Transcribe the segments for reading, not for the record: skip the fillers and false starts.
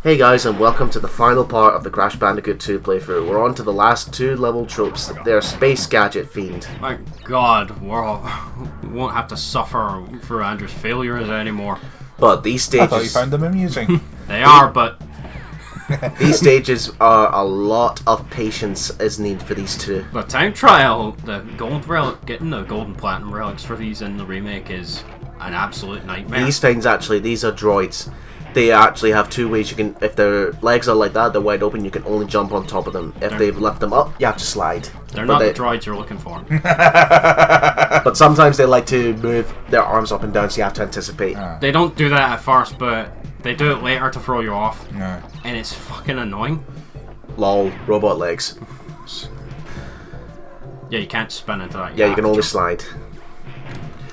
Hey guys, and welcome to the final part of the Crash Bandicoot 2 playthrough. We're on to the last two level tropes. They're Space Gadget Fiend. My god, we won't have to suffer through Andrew's failures anymore. But these stages... I thought you found them amusing. They are, but... These stages are a lot of patience is needed for these two. The time trial, the gold relic, getting the gold and platinum relics for these in the remake is an absolute nightmare. These things actually, these are droids. They actually have two ways you can, if their legs are like that, they're wide open, you can only jump on top of them. If they've left them up, you have to slide. They're not the droids you're looking for. But sometimes they like to move their arms up and down, so you have to anticipate. They don't do that at first, but they do it later to throw you off. No. And it's fucking annoying. Lol, robot legs. Yeah, you can't spin into that. Yeah, you can only slide.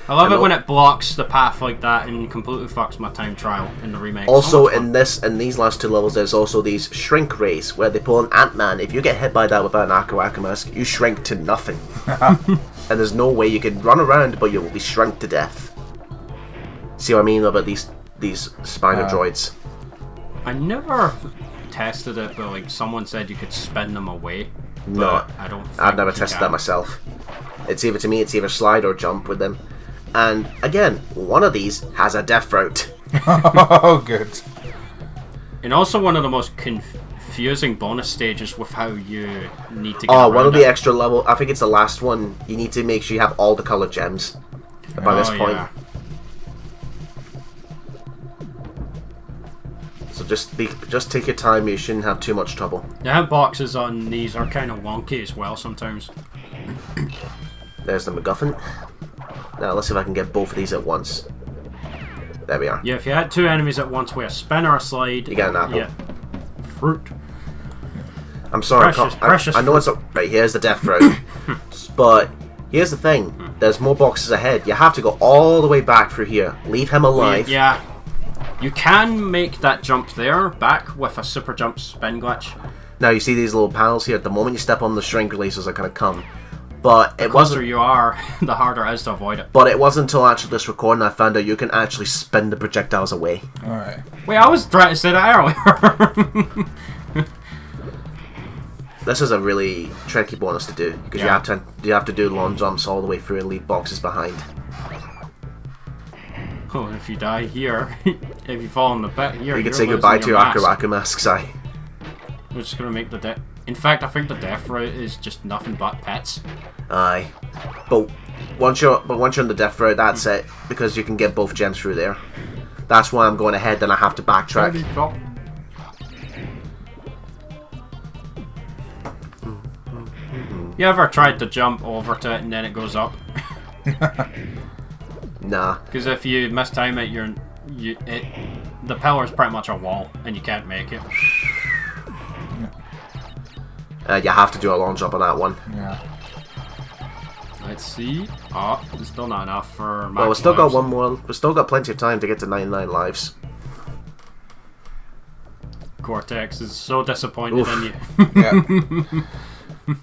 I love it when it blocks the path like that and completely fucks my time trial in the remake. Also, in these last two levels, there's also these shrink rays where they pull an Ant-Man. If you get hit by that without an Akawaka mask, you shrink to nothing. And there's no way you can run around, but you will be shrunk to death. See what I mean about these Spiner droids? I never tested it, but like someone said you could spin them away. No, I don't. I've never tested that myself. It's either slide or jump with them. And again, one of these has a death route. Oh, good. And also one of the most confusing bonus stages with how you need to get one of the extra level, I think it's the last one, you need to make sure you have all the colored gems by this point. Yeah. So just take your time, you shouldn't have too much trouble. The hitboxes on these are kind of wonky as well sometimes. There's the MacGuffin. Now let's see if I can get both of these at once. There we are. Yeah, if you had two enemies at once with a spin or a slide, You get an apple. Yeah. Fruit. I'm sorry, Precious I know it's right. Here's the death route, but here's the thing: there's more boxes ahead. You have to go all the way back through here. Leave him alive. Yeah. You can make that jump there back with a super jump spin glitch. Now you see these little panels here. At the moment you step on the shrink releases are going to come, but The closer you are, the harder it is to avoid it. But it wasn't until actually this recording I found out you can actually spin the projectiles away. Alright. Wait, I was trying to say that earlier. This is a really tricky bonus to do because you have to do long jumps all the way through and leave boxes behind. Oh, if you die here, if you fall in the pit here, You can say goodbye to your Akawaka masks. We're just gonna make the death. In fact, I think the death route is just nothing but pets. Aye, but once you're on the death route, that's it because you can get both gems through there. That's why I'm going ahead, then I have to backtrack. You ever tried to jump over to it and then it goes up? Nah. Because if you mistime it, the pillar is pretty much a wall and you can't make it. You have to do a long jump on that one. Yeah. Let's see. Oh, it's still not enough for my. Well, we've still got one more. We've still got plenty of time to get to 99 lives. Cortex is so disappointed Oof. in you. Yeah.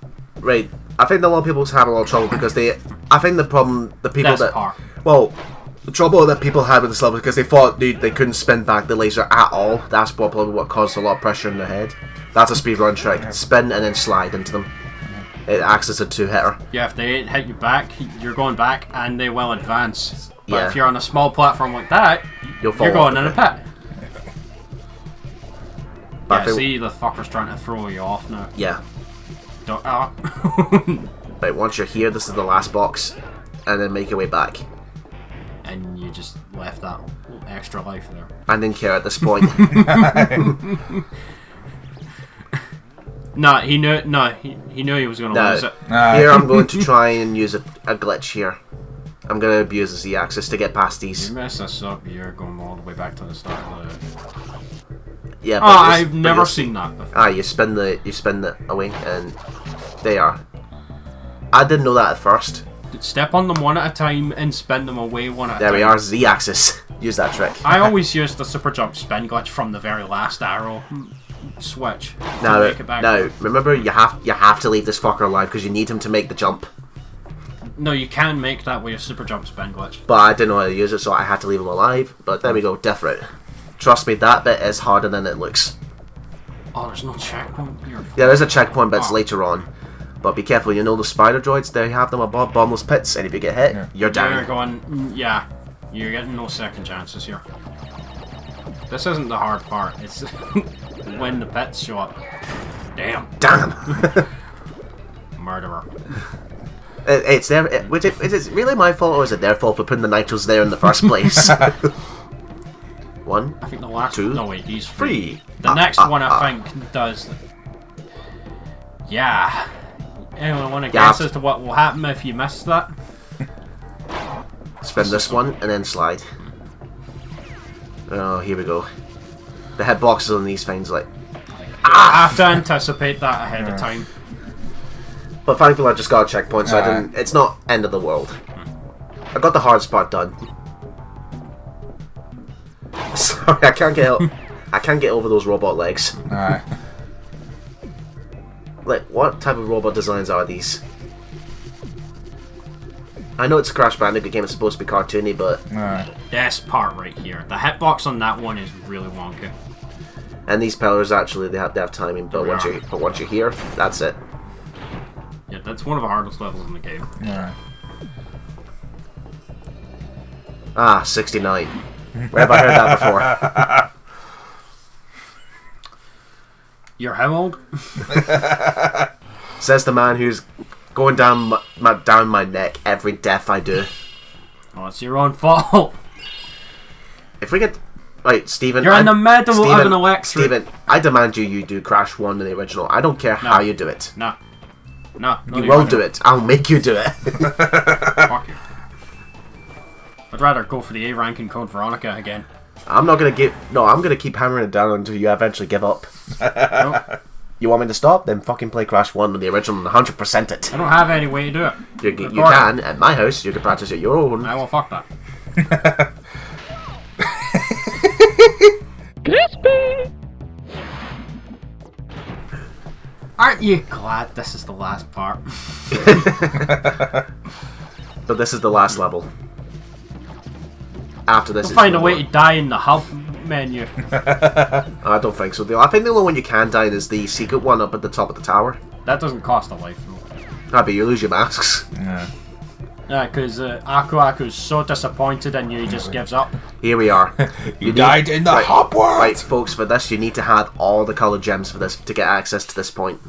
Right, I think a lot of people's had a lot of trouble because I think the problem, the people the trouble that people had with this level is because they thought they couldn't spin back the laser at all. That's probably what caused a lot of pressure in their head. That's a speedrun trick. Spin and then slide into them. It acts as a two-hitter. Yeah, if they hit you back, you're going back and they will advance. But Yeah. if you're on a small platform like that, You'll fall you're off going the in a pit. But I Yeah, think- see, the fucker's trying to throw you off now. Yeah. Don't. Right, once you're here, this is the last box, and then make your way back. And you just left that extra life there. I didn't care at this point. No, he knew. No, he knew he was going to lose it. Here I'm going to try and use a glitch here. I'm going to abuse the Z-axis to get past these. You mess this up, you're going all the way back to the start of the. Yeah. Oh, I've never seen that before. You spin it away, and they are. I didn't know that at first. Step on them one at a time and spin them away one at a time. There we are, Z-axis. Use that trick. I always use the super jump spin glitch from the very last arrow switch to Now, make it back. remember you have to leave this fucker alive because you need him to make the jump. No, you can make that with a super jump spin glitch. But I didn't know how to use it, so I had to leave him alive. But there we go, death route. trust me, that bit is harder than it looks. Oh, there's no checkpoint here. Yeah, there's a checkpoint, but it's later on. But be careful, you know the spider droids, they have them above bottomless pits, and if you get hit, you're down. You're going, yeah, you're getting no second chances here. This isn't the hard part, it's when the pits show up. Damn. Murderer. It's their, is it really my fault, or is it their fault for putting the nitros there in the first place? One, I think the last two, no wait, these three. 3. The next one I think does. Yeah. Anyone want to guess as to what will happen if you miss that? Spin this one and then slide. Oh, here we go. The hitboxes on these things, like. I have to anticipate that ahead of time. But thankfully, I just got a checkpoint, so I didn't. It's not end of the world. I got the hardest part done. Sorry, I can't get over those robot legs. Like, what type of robot designs are these? I know it's a Crash Bandicoot game, it's supposed to be cartoony, but... This part right here. The hitbox on that one is really wonky. And these pillars, actually, they have timing, but once you're here, that's it. Yeah, that's one of the hardest levels in the game. Ah, 69. Where have I heard that before? You're how old? Says the man who's going down my neck every death I do. Oh, it's your own fault. If we get... Right, Stephen... You're in the middle of an electric... Stephen, I demand you do Crash 1 in the original. I don't care how you do it. No, you won't do it. I'll make you do it. Fuck you. I'd rather go for the A rank in Code Veronica again. I'm not gonna give... No, I'm gonna keep hammering it down until you eventually give up. Nope. You want me to stop? Then fucking play Crash 1 with the original and 100% it. I don't have any way to do it. You can, at my house, you can practice at your own. I will fuck that. Crispy! Aren't you glad this is the last part? But this is the last level. After this, We'll find a way to die in the hub menu. I don't think so. I think the only one you can die in is the secret one up at the top of the tower. That doesn't cost a life, though. But you lose your masks. Yeah, because Aku's so disappointed in you, he just gives up. Here we are. You died in the hop world! Right, folks, for this, you need to have all the colored gems for this to get access to this point.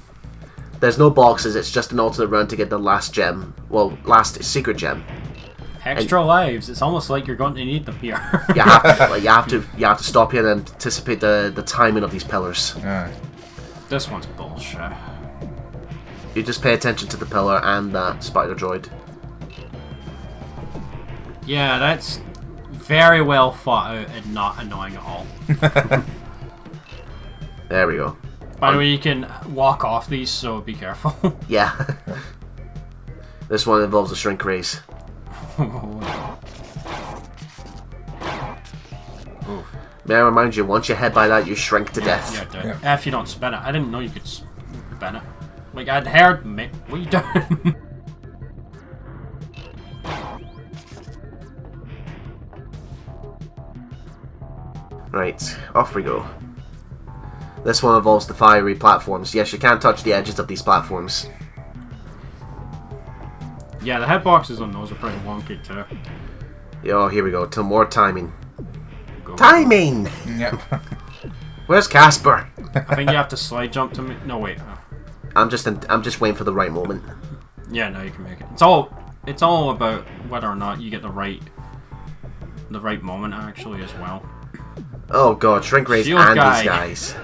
There's no boxes, it's just an alternate run to get the last gem. Well, last secret gem. Extra lives. It's almost like you're going to need them here. you have to stop here and anticipate the timing of these pillars. This one's bullshit. You just pay attention to the pillar and that spider droid. Yeah, that's very well thought out and not annoying at all. There we go. By the way, you can walk off these, so be careful. Yeah. This one involves a shrink race. May I remind you, once you head by that, you shrink to death. Yeah. If you don't spin it. I didn't know you could spin it. Like, I'd heard... What are you doing? Right, off we go. This one involves the fiery platforms. Yes, you can't touch the edges of these platforms. Yeah, the hitboxes on those are pretty wonky too. Oh, here we go. Till more timing. Go. Timing! Yep. Where's Casper? I think you have to slide jump to me. No, wait. I'm just waiting for the right moment. Yeah, no, you can make it. It's all about whether or not you get the right moment actually as well. Oh god, shrink race Shield and guy. these guys.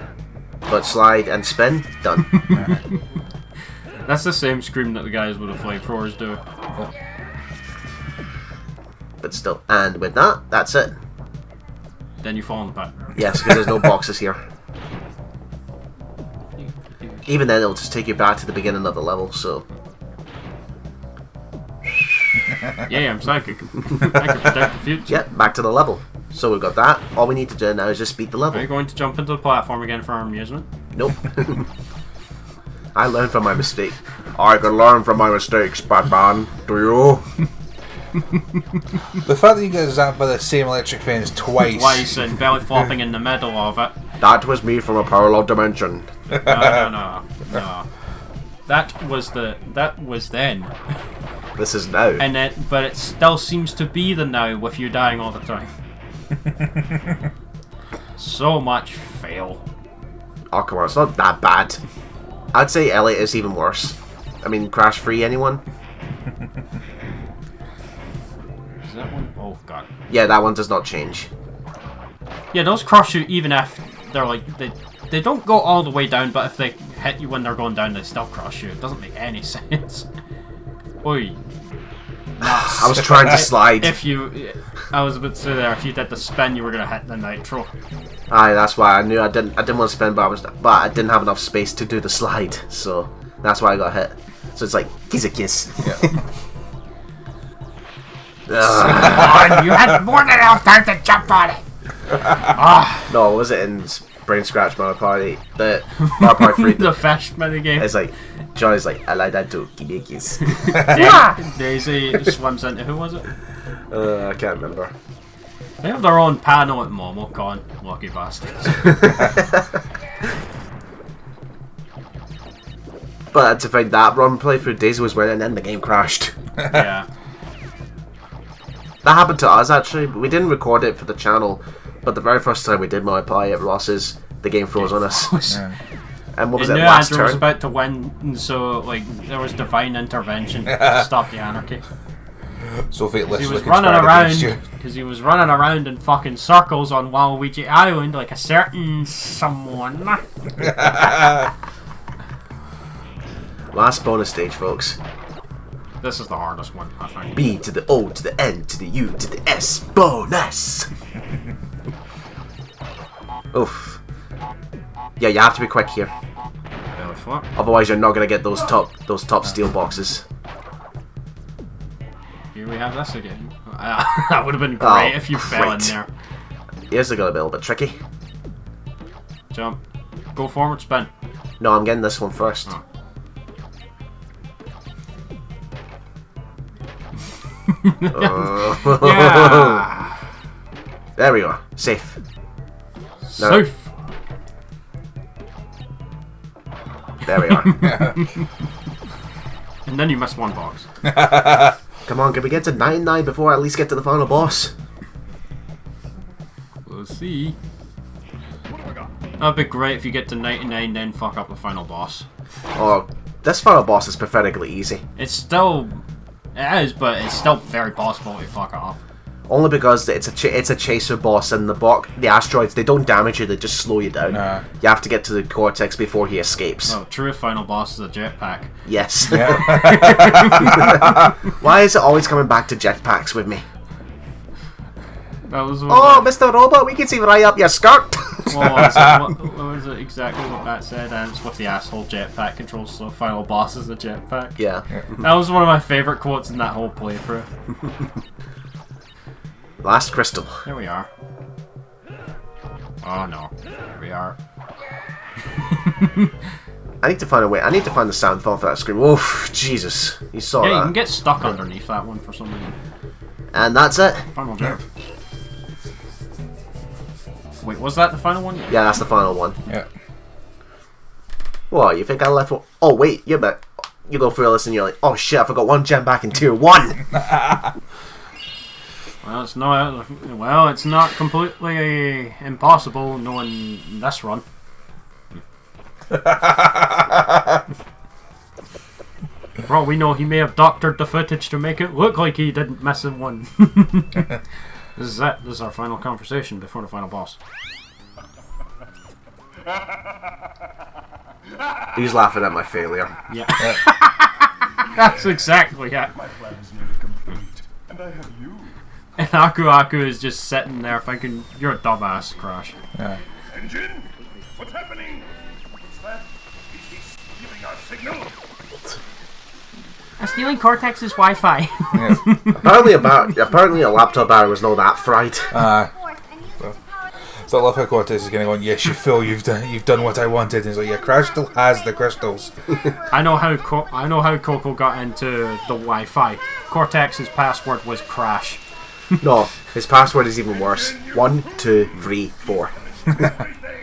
But slide and spin, done. That's the same scream that the guys with the flamethrowers do. But still, and with that, that's it. Then you fall in the pit. Yes, because there's no boxes here. Even then, it'll just take you back to the beginning of the level, so... Yeah, I'm psychic. I can predict the future. Yep, back to the level. So we've got that. All we need to do now is just beat the level. Are you going to jump into the platform again for our amusement? Nope. I learned from my mistake. I can learn from my mistakes, Batman. Do you? The fact that you get zapped by the same electric fence twice. Twice and belly flopping in the middle of it. That was me from a parallel dimension. No. That was then. This is now. But it still seems to be the now with you dying all the time. So much fail. Oh, come on, it's not that bad. I'd say Elliot is even worse. I mean, crash free, anyone? Is that one? Oh, God. Yeah, that one does not change. Yeah, those crush you even if they're like... They don't go all the way down, but if they hit you when they're going down, they still crush you. It doesn't make any sense. Oi. I was trying to slide. I was about to say there, if you did the spin, you were going to hit the nitro. Aye, that's why I knew I didn't want to spin, but I didn't have enough space to do the slide, so that's why I got hit. So it's like, kiss a kiss. Yeah. You had more than enough time to jump on it. No, was it in Brain Scratch Mario Party? The Mario Party 3. The fish minigame. It's like, Johnny's like, I like that too, give me a kiss. Daisy swims into, who was it? I can't remember. They have their own panel at MomoCon, lucky bastards. But to find that run playthrough, Daisy was winning and then the game crashed. Yeah. That happened to us actually. We didn't record it for the channel, but the very first time we did multiplayer at Ross's, the game froze on us. Yeah. And what was it, Andrew last was turn? about to win, so like there was divine intervention to stop the anarchy. So He was running around because he was running around in fucking circles on Waluigi Island like a certain someone. Last bonus stage, folks. This is the hardest one, I think. B to the O to the N to the U to the S bonus. Oof. Yeah, you have to be quick here. Belly flop. Otherwise, you're not gonna get those top steel boxes. Here we have this again. That would have been great if you fell in there. Here's gonna be a little bit tricky. Jump. Go forward, spin. No, I'm getting this one first. Oh. Yeah. There we go. Safe. Safe. There we are. And then you missed one box. Come on, can we get to 99 before I at least get to the final boss? We'll see. That'd be great if you get to 99 then fuck up the final boss. Oh, this final boss is pathetically easy. It's still... It is, but it's still very possible to fuck it up. Only because it's a chaser boss, and the asteroids, they don't damage you, they just slow you down. Nah. You have to get to the Cortex before he escapes. Oh, true final boss is a jetpack. Yes. Yeah. Why is it always coming back to jetpacks with me? That was Oh, Mr. Robot, we can see right up your skirt! what was it exactly what that said? And it's with the asshole jetpack controls, so final boss is a jetpack. Yeah. That was one of my favourite quotes in that whole playthrough. Last crystal. Here we are. Oh no. Here we are. I need to find a way. I need to find the sound file for that screen. Oof, Jesus. You saw Yeah, that. you can get stuck underneath that one for some reason. And that's it. Final jump. Wait, was that the final one? Yeah, that's the final one. Yeah. What, you think I left one? Oh, wait, you bet. You go through this and you're like, oh shit, I forgot one gem back in tier 1! Well, it's not completely impossible knowing this run. For all we know, he may have doctored the footage to make it look like he didn't miss in one. This is it. This is our final conversation before the final boss. He's laughing at my failure. Yeah. That's exactly it. My plan is nearly complete, and I have you. And Aku is just sitting there thinking, you're a dumbass, Crash. Yeah. Engine? What's happening? What's that? Is he stealing our signal? I'm stealing Cortex's Wi-Fi. Yeah. Apparently a laptop battery was not that fried. So I love how Cortex is kind of going, yes, you fool, you've done what I wanted. And he's like, yeah, Crash still has the crystals. I know how Coco got into the Wi-Fi. Cortex's password was Crash. No, his password is even worse. 1, 2, 3, 4.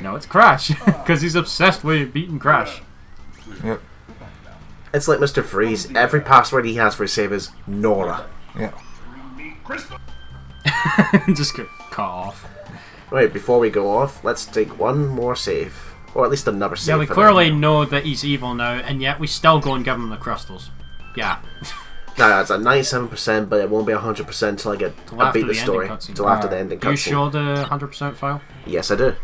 No, it's Crash, because he's obsessed with beating Crash. Yep. It's like Mr. Freeze. Every password he has for his save is Nora. Yeah. Just get cut off. Right, before we go off, let's take one more save. Or at least another save. Yeah, we for clearly now. know that he's evil now, and yet we still go and give him the crystals. Yeah. Now, it's at 97%, but it won't be 100% until I beat the story. Till after the ending cutscene. You show the 100% file? Yes, I do.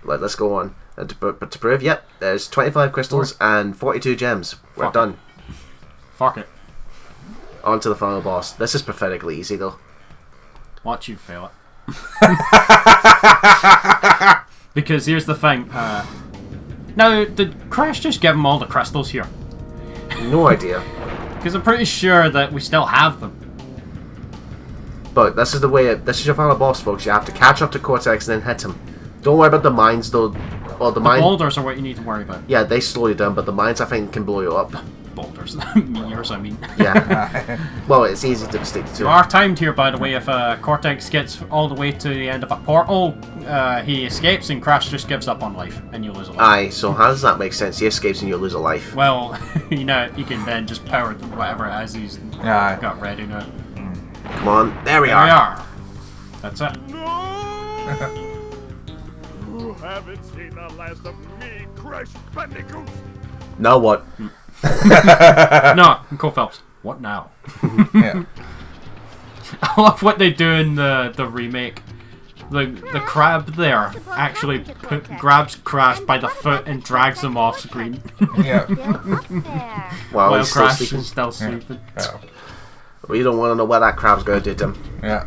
Let's go on. And to prove, yep, there's 25 crystals and 42 gems. We're done. Fuck it. On to the final boss. This is pathetically easy, though. Watch you fail it. Because here's the thing. Now, did Crash just give him all the crystals here? No idea. Because I'm pretty sure that we still have them. But this is the way. This is your final boss, folks. You have to catch up to Cortex and then hit him. Don't worry about the mines, though. Well, the boulders are what you need to worry about. Yeah, they slow you down, but the mines, I think, can blow you up. Boulders. Meteors, I mean. Yeah. Well, it's easy to stick to. You are timed here, by the way. If Cortex gets all the way to the end of a portal, he escapes and Crash just gives up on life, and you lose a life. Aye, so how does that make sense? He escapes and you lose a life. Well, you know, he can then just power whatever it is he's got ready now. Come on, there we There are. we are. That's it. You haven't seen the last of me, Crash Bandicoot. Now what? No, Cole Phelps. What now? Yeah. I love what they do in the remake. The crab there actually grabs Crash by the foot and drags him off screen. Yeah. Well, While he's still Crash sleeping. is still sleeping. Oh. We don't want to know what that crab's going to do to him. Yeah.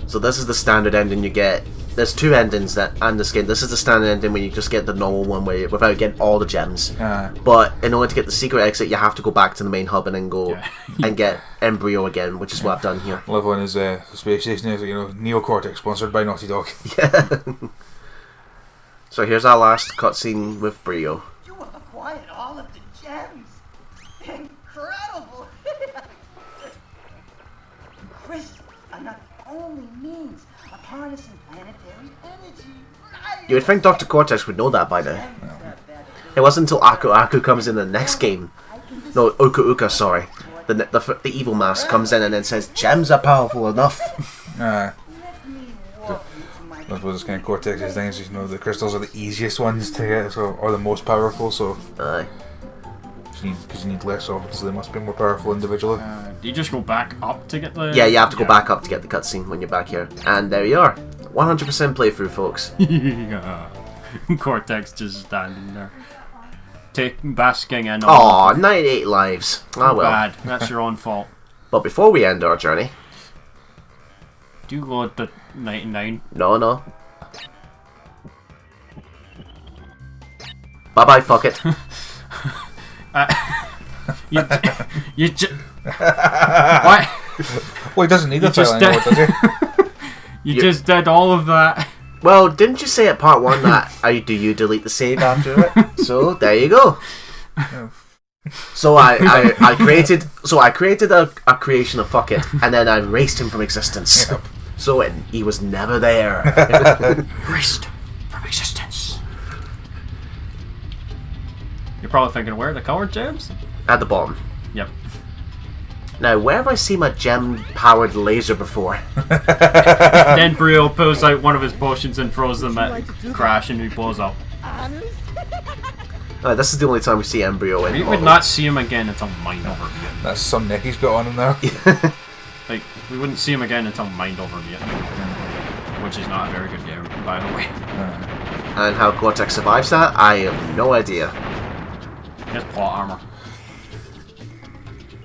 So this is the standard ending you get. There's two endings that and this game. This is the standard ending where you just get the normal one without getting all the gems. But in order to get the secret exit, you have to go back to the main hub and then go and get Embryo again, which is what I've done here. I love one is the space station is, you know, Neo Cortex sponsored by Naughty Dog. Yeah. So here's our last cutscene with Brio. You have acquired all of the gems. Incredible. Crystals are not only means of harnessing planetary energy. You would think Dr. Cortex would know that by now. It wasn't until Aku comes in the next game. No, Uka, sorry. The evil mask comes in and then says, gems are powerful enough. I suppose it's kind of Cortex's thing is, you know, the crystals are the easiest ones to get, so, or the most powerful, so... Aye. Because you need less of them, so they must be more powerful individually. Do you just go back up to get the... Yeah, you have to go back up to get the cutscene when you're back here. And there you are. 100% playthrough, folks. Yeah. Cortex just standing there. Basking in Aw, 98 lives. Ah, well. Bad. That's your own fault. But before we end our journey... Do you load the 99? No. Bye-bye, fuck it. You just... What? Well, he doesn't need a file anymore, does he? You just did all of that. Well, didn't you say at part 1 that do you delete the save after it? So there you go. So I created a creation of fuck it, and then I erased him from existence. Yep. So he was never there. Erased from existence. You're probably thinking, where are the colored gems? At the bottom. Yep. Now, where have I seen my gem-powered laser before? Then Brio pulls out one of his potions and throws them at Crash and he blows up. This is the only time we see Embryo in. We would not see him again until Mind Over Meat. That's some nick he's got on him there. Like, we wouldn't see him again until Mind Over Meat. Which is not a very good game, by the way. And how Cortex survives that, I have no idea. Just plot armor.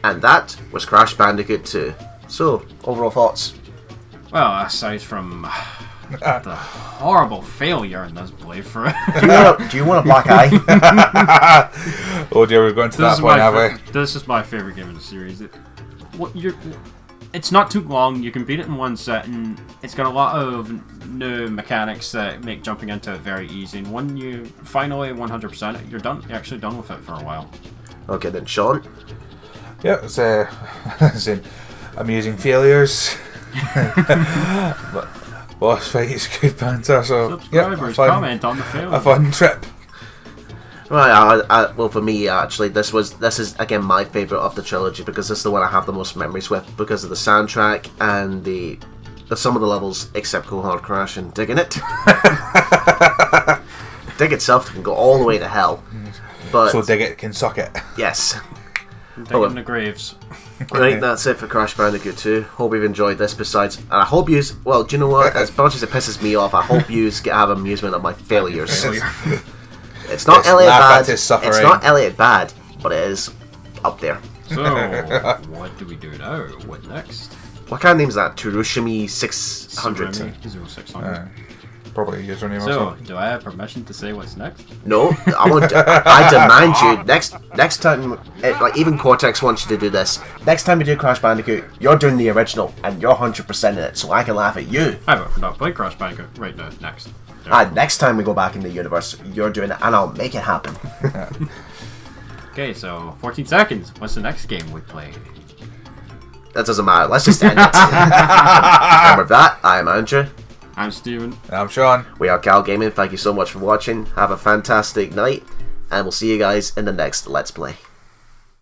And that was Crash Bandicoot 2. So, overall thoughts? Well, aside from the horrible failure in this playthrough. Do you want a black eye? Oh dear, we've gone to that point, have we? This is my favorite game in the series. it's not too long. You can beat it in one sitting. It's got a lot of new mechanics that make jumping into it very easy. And when you finally 100% it, you're done. You're actually done with it for a while. Okay, then Sean. Yeah, it's amusing failures. But boss fight is good banter. So subscribers, comment on the film. A fun trip. Right, well, for me, actually, this is again my favourite of the trilogy because this is the one I have the most memories with because of the soundtrack and the some of the levels, except Cohort Crash and Dig in it. Dig itself can go all the way to hell, but so Dig it can suck it. Yes. Dig in the graves. Right, that's it for Crash Bandicoot 2. Hope you've enjoyed this. Besides, and I hope you. Well, do you know what? As much as it pisses me off, I hope you have amusement at my failures. It's not Elliot bad. It's not Elliot bad, but it is up there. So, what do we do now? What next? What kind of name is that? Tsurushimi 600. Tsurushimi 600. Probably a username. So, do I have permission to say what's next? No, I demand you next time. Like even Cortex wants you to do this. Next time you do Crash Bandicoot, you're doing the original and you're 100% in it, so I can laugh at you. I've not played Crash Bandicoot right now. Next. Next time we go back in the universe, you're doing it, and I'll make it happen. Okay, so 14 seconds. What's the next game we play? That doesn't matter. Let's just end it. And with that, I am Andrew. I'm Steven. I'm Sean. We are Cal Gaming. Thank you so much for watching. Have a fantastic night, and we'll see you guys in the next Let's Play.